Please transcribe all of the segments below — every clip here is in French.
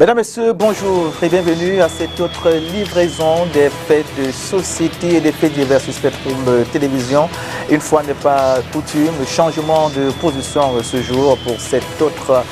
Mesdames, Messieurs, bonjour et bienvenue à cette autre livraison des faits de société et des faits divers sur Spectrum Télévision. Une fois n'est pas coutume, changement de position ce jour pour cette autre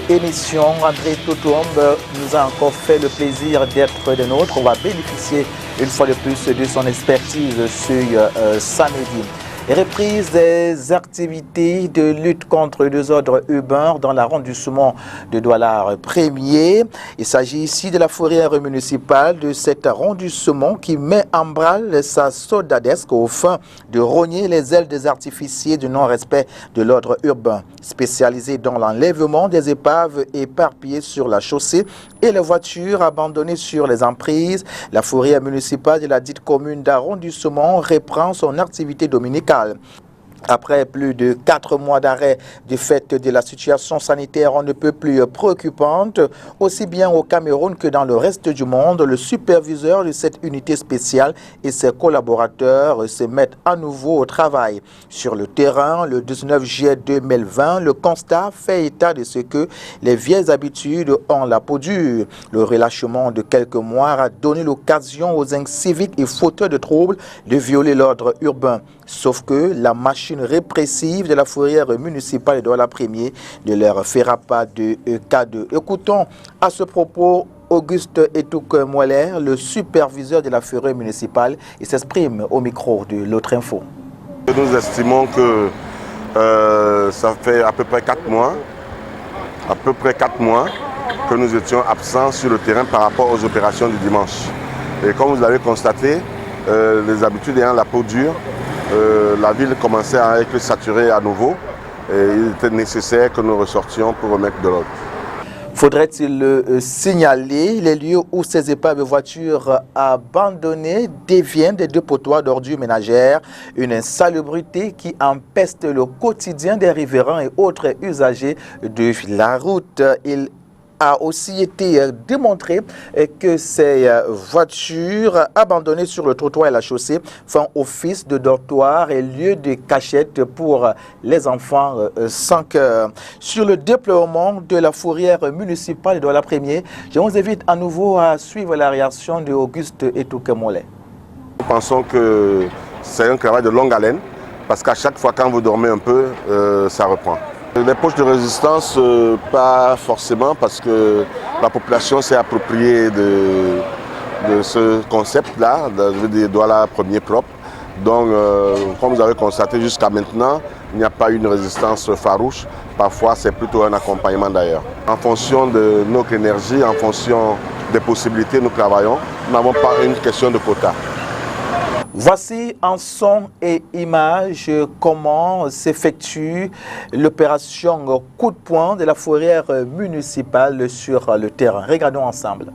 émission. André Totombe nous a encore fait le plaisir d'être des nôtres. On va bénéficier une fois de plus de son expertise ce samedi. Reprise des activités de lutte contre le désordre urbain dans l'arrondissement de Douala 1er. Il s'agit ici de la fourrière municipale de cet arrondissement qui met en branle sa soldadesque au fin de rogner les ailes des artificiers du non-respect de l'ordre urbain. Spécialisée dans l'enlèvement des épaves éparpillées sur la chaussée et les voitures abandonnées sur les emprises, la fourrière municipale de la dite commune d'arrondissement reprend son activité dominicale. Après plus de 4 mois d'arrêt du fait de la situation sanitaire on ne peut plus préoccupante, aussi bien au Cameroun que dans le reste du monde, le superviseur de cette unité spéciale et ses collaborateurs se mettent à nouveau au travail. Sur le terrain, le 19 juillet 2020, le constat fait état de ce que les vieilles habitudes ont la peau dure. Le relâchement de quelques mois a donné l'occasion aux inciviques et fauteurs de troubles de violer l'ordre urbain. Sauf que la machine répressive de la fourrière municipale de Douala 1er ne leur fera pas de cadeau. Écoutons à ce propos Auguste Etouk-Moeller, le superviseur de la fourrière municipale. Il s'exprime au micro de l'autre info. Nous estimons que ça fait à peu près 4 mois, que nous étions absents sur le terrain par rapport aux opérations du dimanche. Et comme vous l'avez constaté, les habitudes ayant la peau dure, la ville commençait à être saturée à nouveau et il était nécessaire que nous ressortions pour remettre de l'ordre. Faudrait-il signaler les lieux où ces épaves de voitures abandonnées deviennent des dépotoirs d'ordures ménagères, une insalubrité qui empeste le quotidien des riverains et autres usagers de la route. Il a aussi été démontré que ces voitures abandonnées sur le trottoir et la chaussée font office de dortoir et lieu de cachette pour les enfants sans cœur. Sur le déploiement de la fourrière municipale de Douala 1er, je vous invite à nouveau à suivre la réaction de Auguste Etouk-Moeller. Nous pensons que c'est un travail de longue haleine parce qu'à chaque fois quand vous dormez un peu, ça reprend. Les poches de résistance, pas forcément, parce que la population s'est appropriée de ce concept-là, de Douala 1er propre. Donc, comme vous avez constaté jusqu'à maintenant, il n'y a pas une résistance farouche. Parfois, c'est plutôt un accompagnement d'ailleurs. En fonction de notre énergie, en fonction des possibilités, nous travaillons. Nous n'avons pas une question de quota. Voici en son et image comment s'effectue l'opération coup de poing de la fourrière municipale sur le terrain. Regardons ensemble.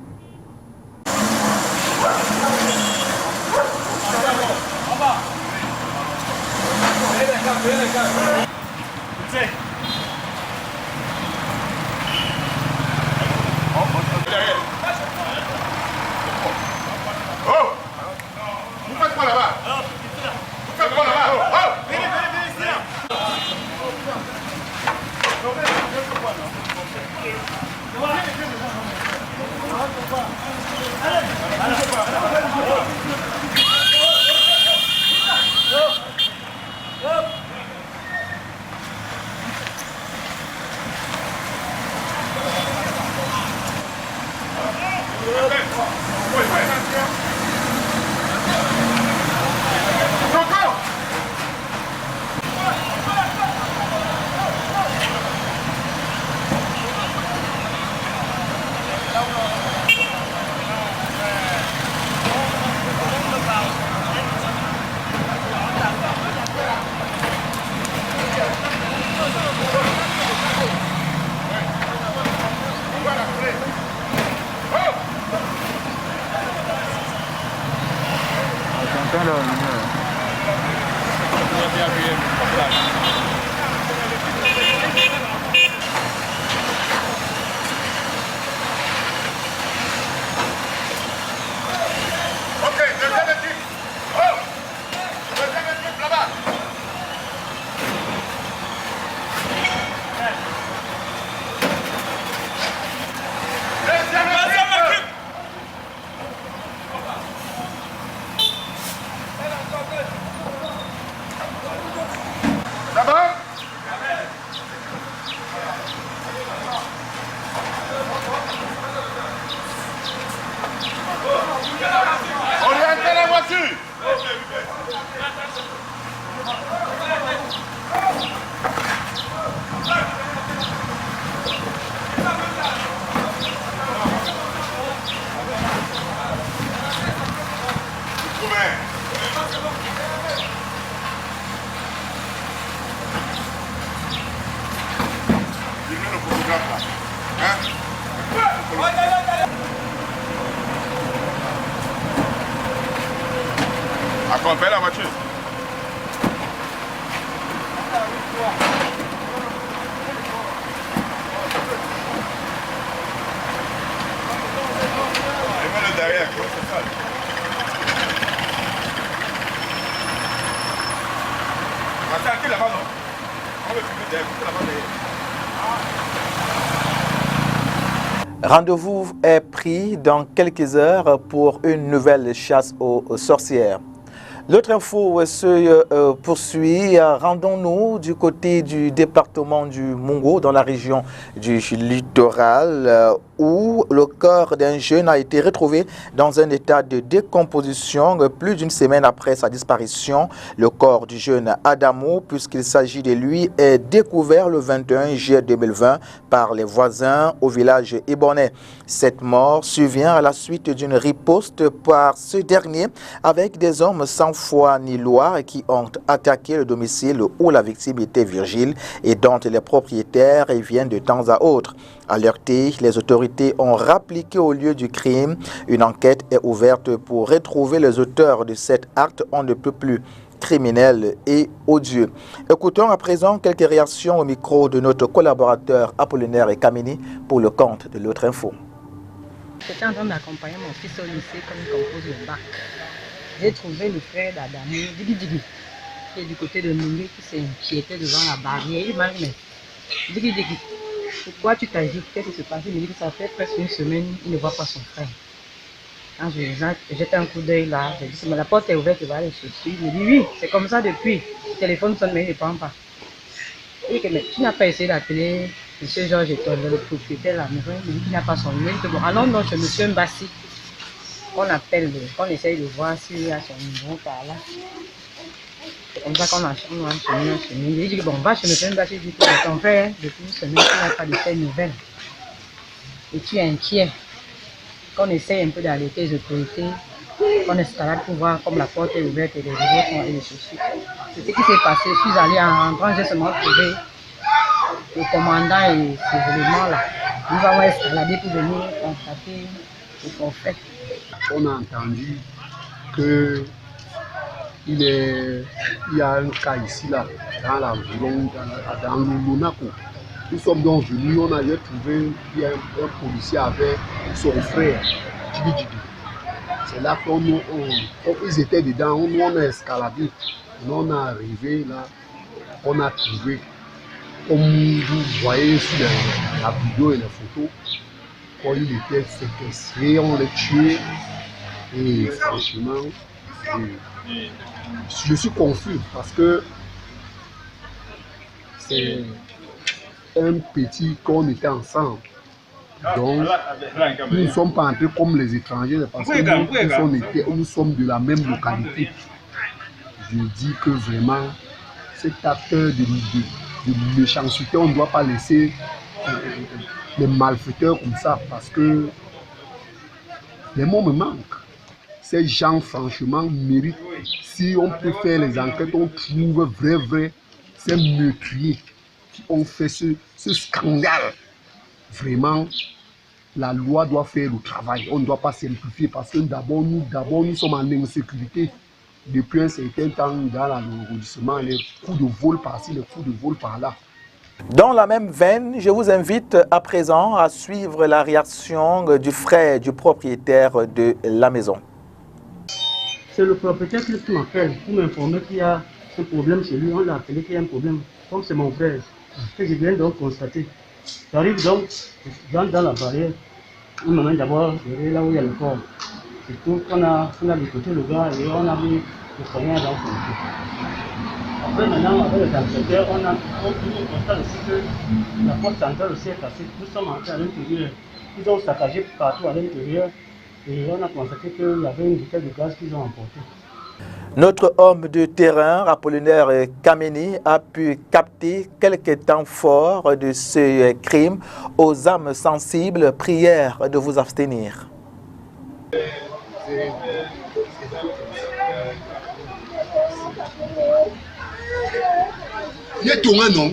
Accompagne la voiture. Et moi le derrière, c'est ça. Attends, qui là-bas, non? On va filmer derrière, là-bas derrière. Rendez-vous est pris dans quelques heures pour une nouvelle chasse aux sorcières. L'autre info se poursuit. Rendons-nous du côté du département du Mungo, dans la région du littoral, où le corps d'un jeune a été retrouvé dans un état de décomposition plus d'une semaine après sa disparition. Le corps du jeune Adamo, puisqu'il s'agit de lui, est découvert le 21 juillet 2020 par les voisins au village Ibonais. Cette mort survient à la suite d'une riposte par ce dernier avec des hommes sans foi ni loi qui ont attaqué le domicile où la victime était Virgile et dont les propriétaires viennent de temps à autre. Alertés, les autorités ont rappliqué au lieu du crime. Une enquête est ouverte pour retrouver les auteurs de cet acte on ne peut plus criminel et odieux. Écoutons à présent quelques réactions au micro de notre collaborateur Apollinaire et Kamini pour le compte de l'autre info. J'étais en train d'accompagner mon fils au lycée comme il compose le bac. J'ai trouvé le frère d'Adamo, Digi Digi, qui est du côté de Nungu, qui s'est inquiété devant la barrière. Il m'a dit, mais Digi Digi, pourquoi tu t'agites? Qu'est-ce qui se passe? Il me dit que ça fait presque une semaine qu'il ne voit pas son frère. Quand j'ai jeté un coup d'œil là, j'ai dit, mais la porte est ouverte, il va aller chercher. Il me dit, oui, c'est comme ça depuis. Le téléphone sonne, mais il ne prend pas. Il dit, mais tu n'as pas essayé d'appeler M. Georges Eton, le propriétaire de la maison. Il me dit qu'il n'a pas son numéro. Bon, allons donc chez M. Mbassi. On appelle, on essaye de voir s'il y a son numéro par là. C'est comme ça qu'on a un chemin. Il dit, bon, va chez M. Mbassi. Il dit que ton frère, depuis une semaine, il n'a pas de telles nouvelles. Et tu es inquiet. Qu'on essaye un peu d'alerter les autorités, qu'on escalade pour voir comme la porte est ouverte et les rideaux sont allés chercher. C'est ce qui s'est passé. Je suis allé en rentrant, j'ai seulement trouvé le commandant et ces éléments-là. Nous avons escaladé pour venir constater ce qu'on fait. On a entendu qu'il y a un cas ici, là, dans l'environ, dans le Monaco. Nous sommes donc venus, on a trouvé qu'il y a un policier avec son frère, Djibi Djibi. C'est là qu'ils étaient dedans, on a escaladé. On est arrivé là, on a trouvé, comme vous voyez sur la vidéo et les photos, quand il était séquestré, on l'a tué. Et franchement, je suis confus parce que c'est un petit qu'on était ensemble. Donc, nous ne sommes pas entrés comme les étrangers parce que nous sommes de la même localité. Je dis que vraiment, cet acteur de méchanceté, on ne doit pas laisser les malfaiteurs comme ça parce que les mots me manquent. Ces gens, franchement, méritent. Si on peut faire les enquêtes, on trouve vrai, ces meurtriers qui ont fait ce scandale. Vraiment, la loi doit faire le travail. On ne doit pas simplifier parce que d'abord, nous sommes en insécurité. Depuis un certain temps, dans l'arrondissement, les coups de vol par-ci, les coups de vol par-là. Dans la même veine, je vous invite à présent à suivre la réaction du frère du propriétaire de la maison. C'est le propriétaire qui m'appelle pour m'informer qu'il y a un problème chez lui. On l'a appelé qu'il y a un problème. Comme c'est mon frère, que je viens donc constater. J'arrive donc, dans la barrière. On m'amène d'abord là où il y a le corps. C'est tout qu'on a décoté le gars et on a mis le poignard dans son pied. Après maintenant, avec le enquêteur, on constate aussi que la porte centrale aussi est cassée. Nous sommes entrés à l'intérieur. Ils ont saccagé partout à l'intérieur. Et on a constaté qu'il y avait une bouteille de gaz qu'ils ont emportée. Notre homme de terrain, Apollinaire Kameni, a pu capter quelques temps forts de ce crime. Aux âmes sensibles, prière de vous abstenir. Il est tombé, non?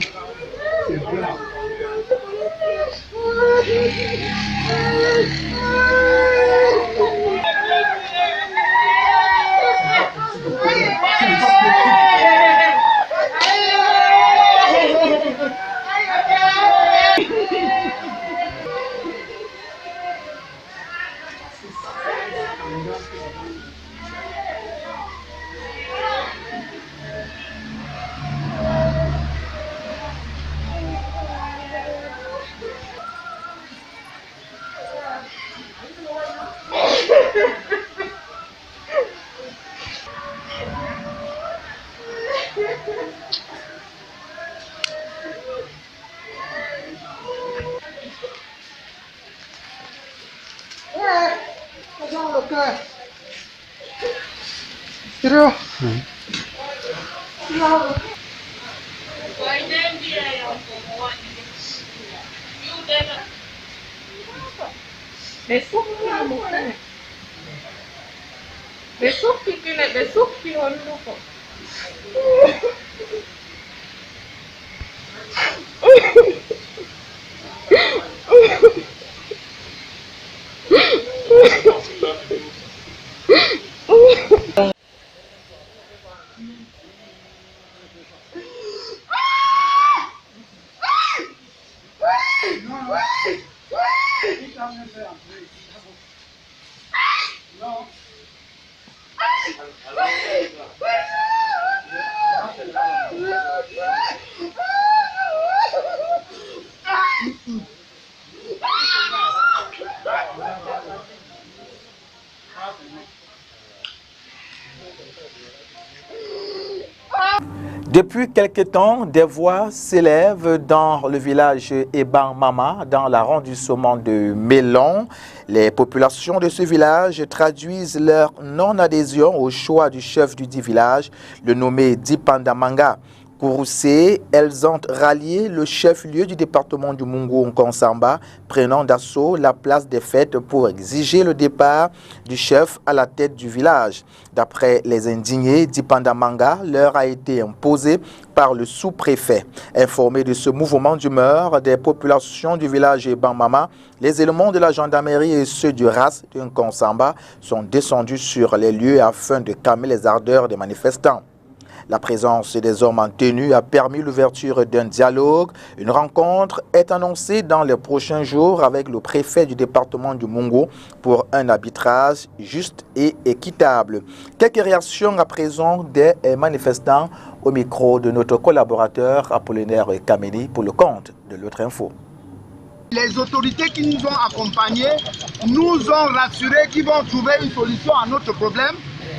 Depuis quelque temps, des voix s'élèvent dans le village Eban Mama, dans l'arrondissement de Mélon. Les populations de ce village traduisent leur non-adhésion au choix du chef du dit village, le nommé Dipandamanga. Kouroussé, elles ont rallié le chef-lieu du département du Mungu Nkonsamba, prenant d'assaut la place des fêtes pour exiger le départ du chef à la tête du village. D'après les indignés, Dipandamanga leur a été imposé par le sous-préfet. Informés de ce mouvement d'humeur des populations du village Ebamama, les éléments de la gendarmerie et ceux du RAS de Nkonsamba sont descendus sur les lieux afin de calmer les ardeurs des manifestants. La présence des hommes en tenue a permis l'ouverture d'un dialogue. Une rencontre est annoncée dans les prochains jours avec le préfet du département du Mungu pour un arbitrage juste et équitable. Quelques réactions à présent des manifestants au micro de notre collaborateur Apollinaire Kameni pour le compte de l'autre info. Les autorités qui nous ont accompagnés nous ont rassurés qu'ils vont trouver une solution à notre problème.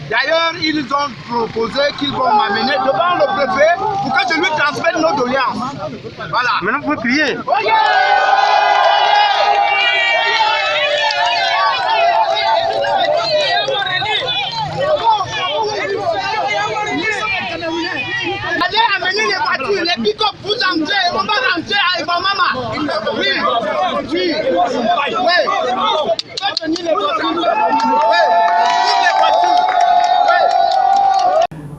D'ailleurs, ils ont proposé qu'ils vont m'amener devant le préfet pour que je lui transmette nos doléances. Voilà. Maintenant, vous pouvez crier. Allez amener les voitures, les pick-up, vous entrez, on va rentrer à Ebamama. Oui, oui, oui. Faites venir les voitures.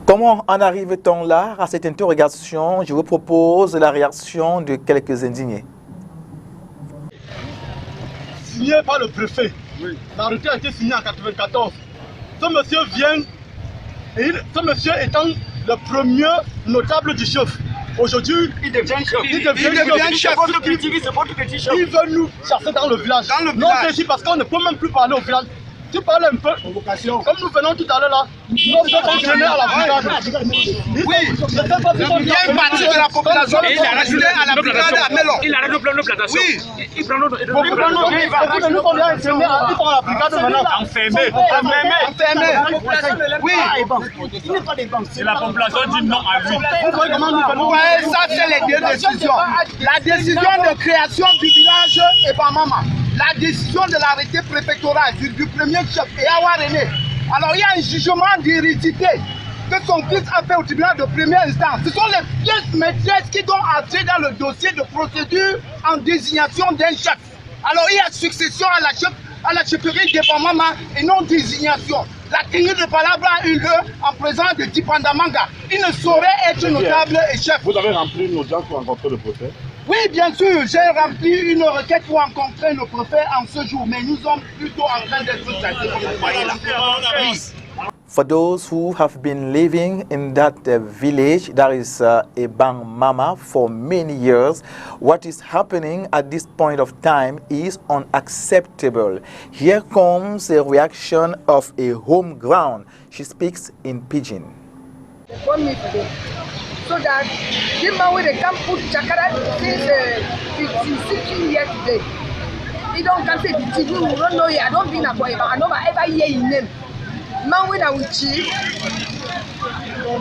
Comment en arrive-t-on là à cette interrogation? Je vous propose la réaction de quelques indignés. Signé par le préfet. Oui. L'arrêté a été signé en 1994. Ce monsieur vient, et ce monsieur étant le premier notable du chef. Aujourd'hui, il devient chef. Il devient chef. Il veut nous chasser dans le village. Non, c'est ici parce qu'on ne peut même plus parler au village. Tu parles un peu, comme nous venons tout à l'heure là, nous sommes entraînés à la brigade. Oui, il y a une partie de la population qui est restée à la brigade à Mélon. Il arrête le plan de plantation. Oui. Il prend notre. Nous sommes bien entraînés à la brigade maintenant. Enfermé. Oui. C'est la population dit non à lui. Vous voyez, ça c'est les deux décisions. La décision de création du village Ebamama. La décision de l'arrêté préfectoral du premier chef Eawa René Alors il y a un jugement d'hérédité que son fils a fait au tribunal de première instance. Ce sont les pièces maîtresses qui doivent entrer dans le dossier de procédure en désignation d'un chef. Alors il y a succession à la chefferie de Bamama et non désignation. La tenue de palabre a eu lieu en présence de Dipandamanga. Il ne saurait être notable et chef. Vous avez rempli une audience pour rencontrer le préfet? Oui, bien sûr, j'ai rempli une requête pour rencontrer le préfet en ce jour, mais nous sommes plutôt en train d'être traités comme vous voyez là. For those who have been living in that village, that is Ebang Mama, for many years, what is happening at this point of time is unacceptable. Here comes a reaction of a home ground. She speaks in Pidgin. So that the man with the camp put Chakara since 16 years today. He don't come say the TV, we don't know it. I don't be in a boy, but I never ever hear his name. Man with our chief,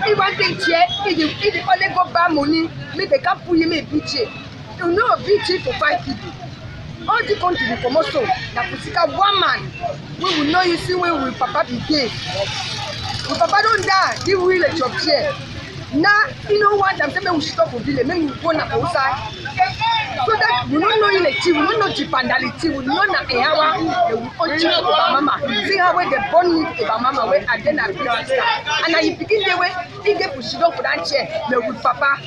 he want to check, he only go buy money, me they can't put him a beach. You know a beach for 5 people. All the country the commercial, that Pusika 1 man, we will know you see when we Papa be gay. If Papa don't die, he will let your chair. Now, you know what I'm saying, we stop for village, maybe we go outside. So that we don't know in the tea, we don't know Jipandality, we don't know Ehawa, we don't know Mama. See how they born me about Mama, where I then I sister. And I begin the way, he get pushed up for that chair, with Papa.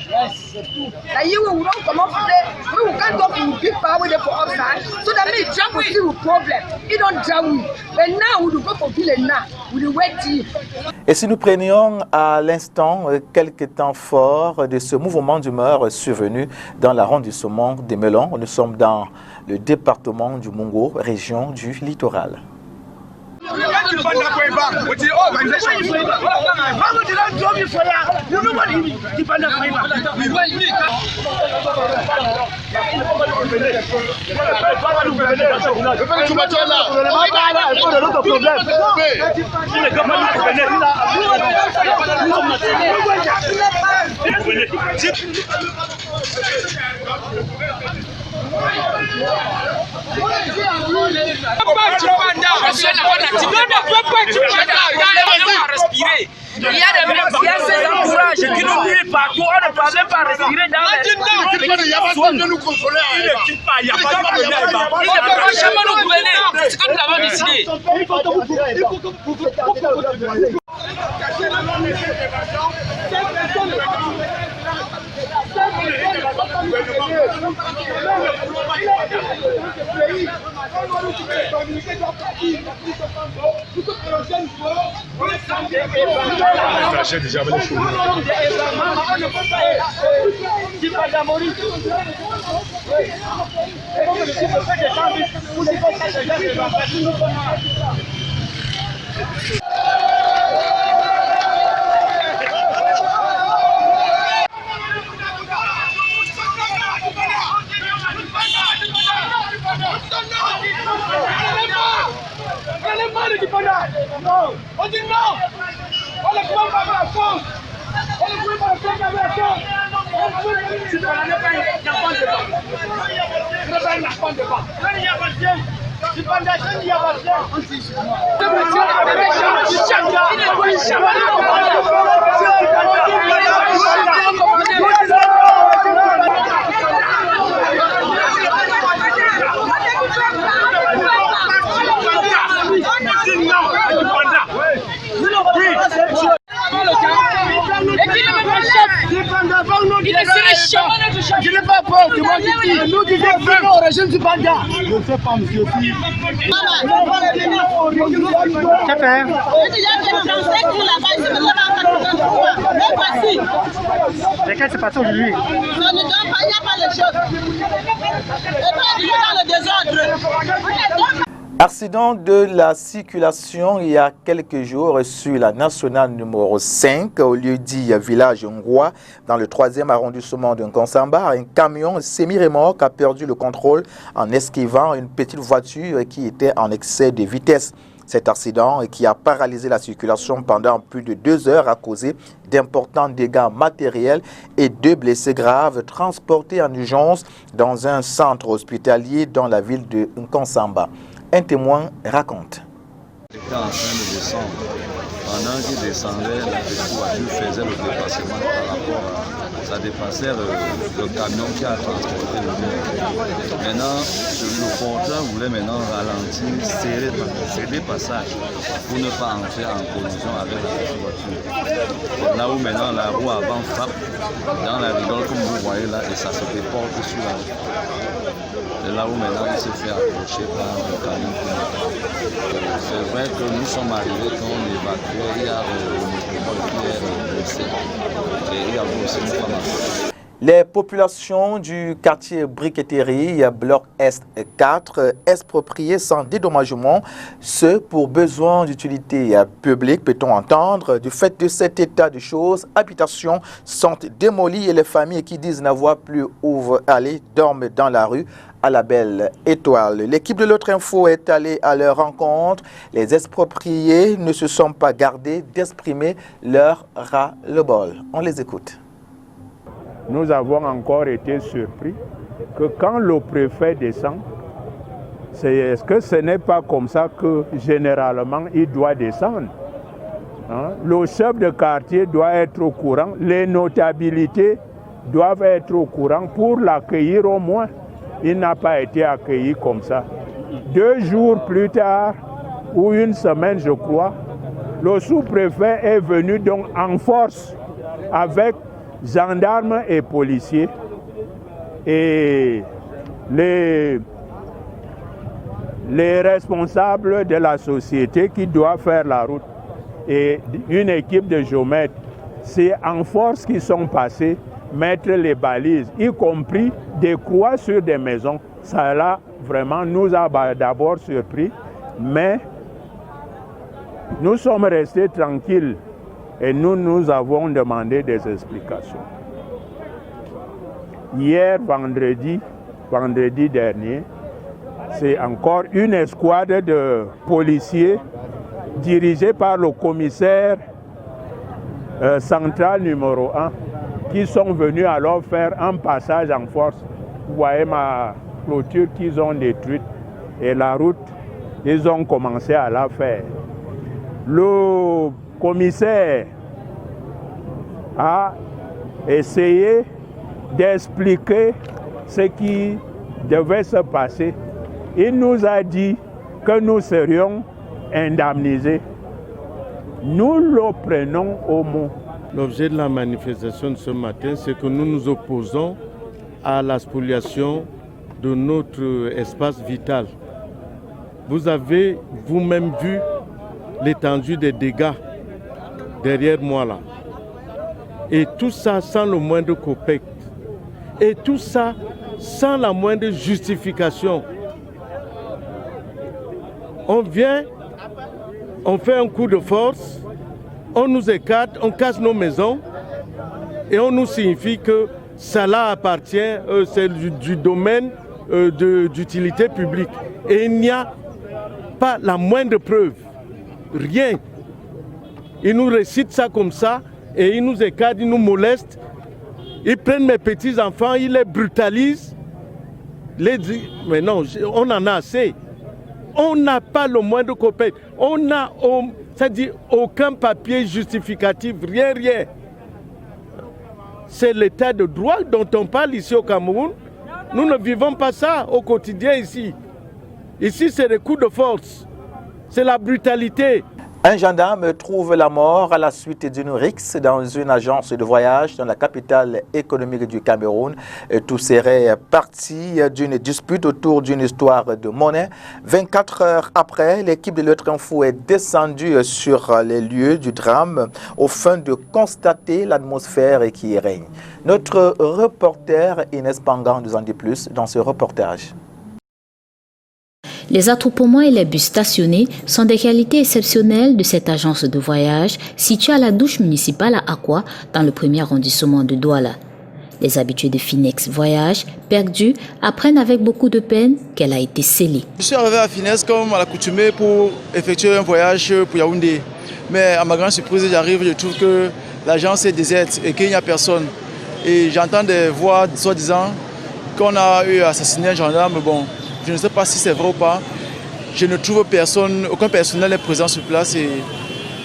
Now you will not come up there, we can't talk with big power there for outside. So that may jump with you problem. He don't jump with. But now we will go for village now, we will wait. Et si nous prenions à l'instant quelques temps forts de ce mouvement d'humeur survenu dans l'arrondissement des Melons, nous sommes dans le département du Mungo, région du littoral. Il y a des mecs qui encouragent, qui nous crient partout, on ne parle même pas respirer dans les... Il ne quitte pas, il n'y a pas de problème. Il ne peut jamais nous gouverner, c'est ce que nous avons décidé. Déjà avec les choses. Non, on dit non. On ne peut pas la France. On ne peut pas faire la France. Tu ne pas la je n'ai pas peur, c'est moi qui dis. Nous disons non au régime du Banda. Je ne sais pas, monsieur. Mais qu'est-ce qui s'est passé aujourd'hui? Non, il n'y a pas de choses. Et pas dans le désordre. Accident de la circulation il y a quelques jours sur la nationale numéro 5 au lieu dit village Ngwa dans le 3e arrondissement de Nkonsamba. Un camion semi-remorque a perdu le contrôle en esquivant une petite voiture qui était en excès de vitesse. Cet accident qui a paralysé la circulation pendant plus de 2 heures a causé d'importants dégâts matériels et 2 blessés graves transportés en urgence dans un centre hospitalier dans la ville de Nkonsamba. Un témoin raconte. J'étais en train de descendre. Pendant qu'il descendait, la petite voiture faisait le dépassement par rapport à... Ça dépassait le camion qui a transporté le mur. Maintenant, le porteur voulait maintenant ralentir, serrer des passages pour ne pas entrer en collision avec la petite voiture. Là où maintenant la roue avant frappe dans la rigole comme vous voyez là et ça se déporte sur la roue. C'est là où maintenant il s'est fait approcher par le camion. C'est vrai que nous sommes arrivés quand on évacuait, il y a le qui est blessé et il y a aussi une femme. Les populations du quartier Briqueterie, bloc Est 4, expropriées sans dédommagement, ce pour besoin d'utilité publique, peut-on entendre. Du fait de cet état de choses, habitations sont démolies et les familles qui disent n'avoir plus où aller dorment dans la rue à la belle étoile. L'équipe de l'autre info est allée à leur rencontre. Les expropriés ne se sont pas gardés d'exprimer leur ras-le-bol. On les écoute. Nous avons encore été surpris que quand le préfet descend, est-ce que ce n'est pas comme ça que généralement il doit descendre, hein? Le chef de quartier doit être au courant, les notabilités doivent être au courant pour l'accueillir au moins. Il n'a pas été accueilli comme ça. 2 jours plus tard, ou une semaine je crois, le sous-préfet est venu donc en force avec gendarmes et policiers et les responsables de la société qui doivent faire la route et une équipe de géomètres. C'est en force qu'ils sont passés mettre les balises, y compris des croix sur des maisons. Ça là vraiment nous a d'abord surpris, mais nous sommes restés tranquilles. Et nous avons demandé des explications. Hier, vendredi dernier, c'est encore une escouade de policiers dirigée par le commissaire central numéro 1 qui sont venus alors faire un passage en force. Vous voyez ma clôture qu'ils ont détruite et la route, ils ont commencé à la faire. Le commissaire a essayé d'expliquer ce qui devait se passer. Il nous a dit que nous serions indemnisés. Nous le prenons au mot. L'objet de la manifestation de ce matin, c'est que nous nous opposons à la spoliation de notre espace vital. Vous avez vous-même vu l'étendue des dégâts derrière moi là. Et tout ça sans le moindre copec. Et tout ça sans la moindre justification. On vient, on fait un coup de force, on nous écarte, on casse nos maisons et on nous signifie que ça là appartient, c'est du domaine d'utilité publique. Et il n'y a pas la moindre preuve. Rien. Ils nous récitent ça comme ça et ils nous écartent, ils nous molestent. Ils prennent mes petits-enfants, ils les brutalisent. Mais non, on en a assez. On n'a pas le moindre copec. On n'a aucun papier justificatif, rien. C'est l'état de droit dont on parle ici au Cameroun. Nous ne vivons pas ça au quotidien ici. Ici, c'est des coups de force. C'est la brutalité. Un gendarme trouve la mort à la suite d'une rixe dans une agence de voyage dans la capitale économique du Cameroun. Tout serait parti d'une dispute autour d'une histoire de monnaie. 24 heures après, l'équipe de l'autre info est descendue sur les lieux du drame au fin de constater l'atmosphère qui y règne. Notre reporter Inès Pangan nous en dit plus dans ce reportage. Les attroupements et les bus stationnés sont des qualités exceptionnelles de cette agence de voyage située à la douche municipale à Akwa, dans le premier arrondissement de Douala. Les habitués de Finex Voyage, perdus, apprennent avec beaucoup de peine qu'elle a été scellée. Je suis arrivé à Finex comme à l'accoutumée pour effectuer un voyage pour Yaoundé. Mais à ma grande surprise, j'arrive, je trouve que l'agence est déserte et qu'il n'y a personne. Et j'entends des voix soi-disant qu'on a eu assassiné un gendarme. Bon, je ne sais pas si c'est vrai ou pas. je ne trouve personne, aucun personnel est présent sur place et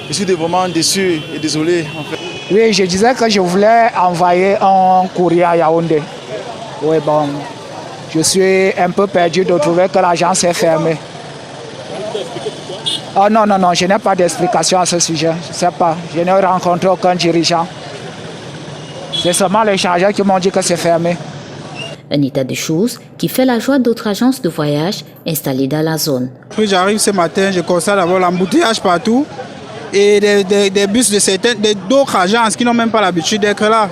je suis vraiment déçu et désolé en fait. Oui, je disais que je voulais envoyer un courrier à Yaoundé. Oui, bon, je suis un peu perdu de trouver que l'agence est fermée. Oh non, je n'ai pas d'explication à ce sujet. Je ne sais pas, je n'ai rencontré aucun dirigeant. C'est seulement les chargeurs qui m'ont dit que c'est fermé. Un état de choses qui fait la joie d'autres agences de voyage installées dans la zone. Puis j'arrive ce matin, je constate d'abord l'embouteillage partout et des bus de d'autres agences qui n'ont même pas l'habitude d'être là.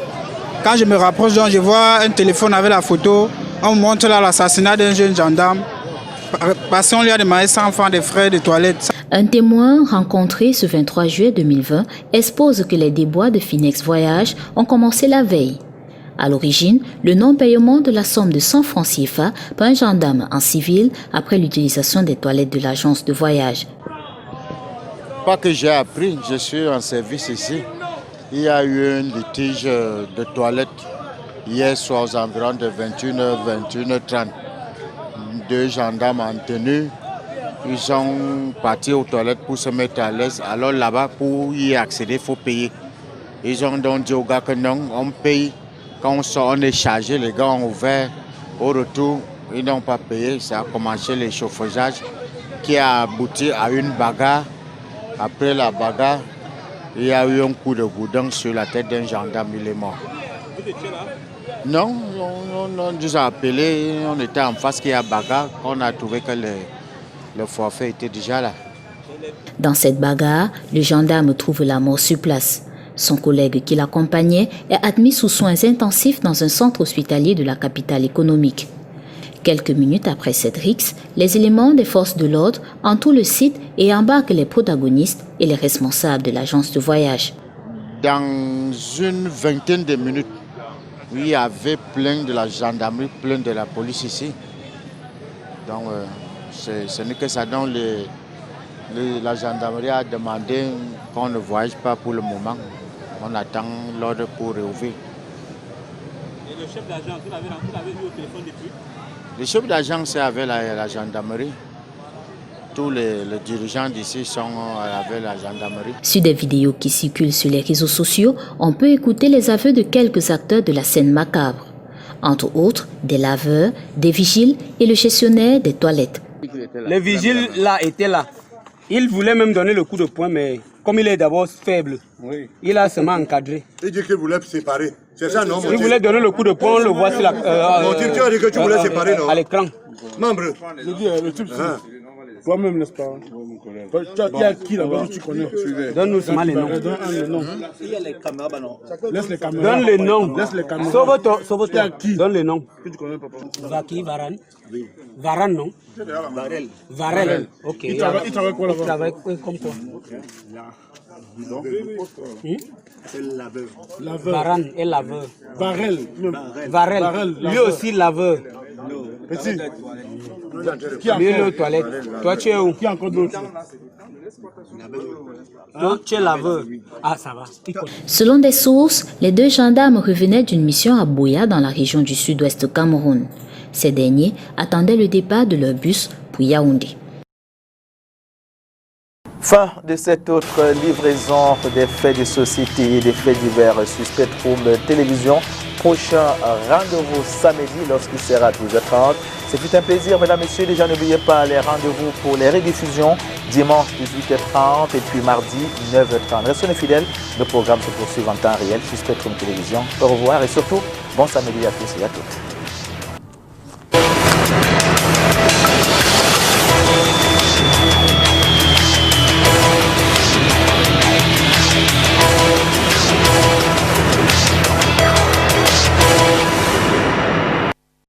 Quand je me rapproche, donc, je vois un téléphone avec la photo, on me montre là l'assassinat d'un jeune gendarme parce qu'on lui a demandé 100 francs de frais de toilette. Un témoin rencontré ce 23 juillet 2020 expose que les déboires de Finex Voyage ont commencé la veille. À l'origine, le non-paiement de la somme de 100 francs CFA par un gendarme en civil après l'utilisation des toilettes de l'agence de voyage. Pas que j'ai appris, je suis en service ici. Il y a eu un litige de toilettes hier soir aux environs de 21h, 21h30. 2 gendarmes en tenue, ils sont partis aux toilettes pour se mettre à l'aise. Alors là-bas, pour y accéder, il faut payer. Ils ont donc dit aux gars que non, on paye. Quand on sort, on est chargé, les gars ont ouvert. Au retour, ils n'ont pas payé. Ça a commencé l'échauffage qui a abouti à une bagarre. Après la bagarre, il y a eu un coup de goudron sur la tête d'un gendarme, il est mort. Vous étiez là? Non, on nous a appelé, on était en face qu'il y a bagarre. On a trouvé que le forfait était déjà là. Dans cette bagarre, le gendarme trouve la mort sur place. Son collègue qui l'accompagnait est admis sous soins intensifs dans un centre hospitalier de la capitale économique. Quelques minutes après cette rixe, les éléments des forces de l'ordre entourent le site et embarquent les protagonistes et les responsables de l'agence de voyage. Dans une vingtaine de minutes, il y avait plein de la gendarmerie, plein de la police ici. Donc, ce n'est que ça. Donc, la gendarmerie a demandé qu'on ne voyage pas pour le moment. On attend l'ordre pour réouvrir. Et le chef d'agence, vous l'avez vu au téléphone depuis? Le chef d'agence est avec la gendarmerie. Tous les dirigeants d'ici sont avec la gendarmerie. Sur des vidéos qui circulent sur les réseaux sociaux, on peut écouter les aveux de quelques acteurs de la scène macabre. Entre autres, des laveurs, des vigiles et le gestionnaire des toilettes. Les vigiles là étaient là. Il voulait même donner le coup de poing, mais comme il est d'abord faible, il a seulement encadré. Il dit qu'il voulait séparer. C'est ça, non? Il voulait donner le coup de poing, on le voit sur la. Mon directeur a dit que tu voulais séparer, non? À l'écran. Membre. Je dis, le type, toi-même, n'est-ce pas? Il y a qui là-bas que tu connais? Donne-nous seulement les noms. Il y a les caméras, non? Laisse les caméras. Donne les noms. Laisse les caméras. Sauve-toi. Donne les noms. Que tu connais, papa? Vaki, Varan. Varan, non? Varel. Ok. Il travaille quoi là-bas? Il travaille comme toi. C'est laveur. Varan est laveur. Varel. Lui aussi laveur. Petit. Lui le toilette. Toi tu es où? Qui a encore d'autres? Toi tu es laveur. Ah ça va. Selon des sources, les 2 gendarmes revenaient d'une mission à Buea dans la région du sud-ouest du Cameroun. Ces derniers attendaient le départ de leur bus pour Yaoundé. Fin de cette autre livraison des faits de société et des faits divers sur Spectrum Télévision. Prochain rendez-vous samedi lorsqu'il sera 12h30. C'est fut un plaisir, mesdames et messieurs. Déjà, n'oubliez pas les rendez-vous pour les rediffusions dimanche 18h30 et puis mardi 9h30. Restez fidèles, le programme se poursuit en temps réel sur Spectrum Télévision. Au revoir et surtout, bon samedi à tous et à toutes.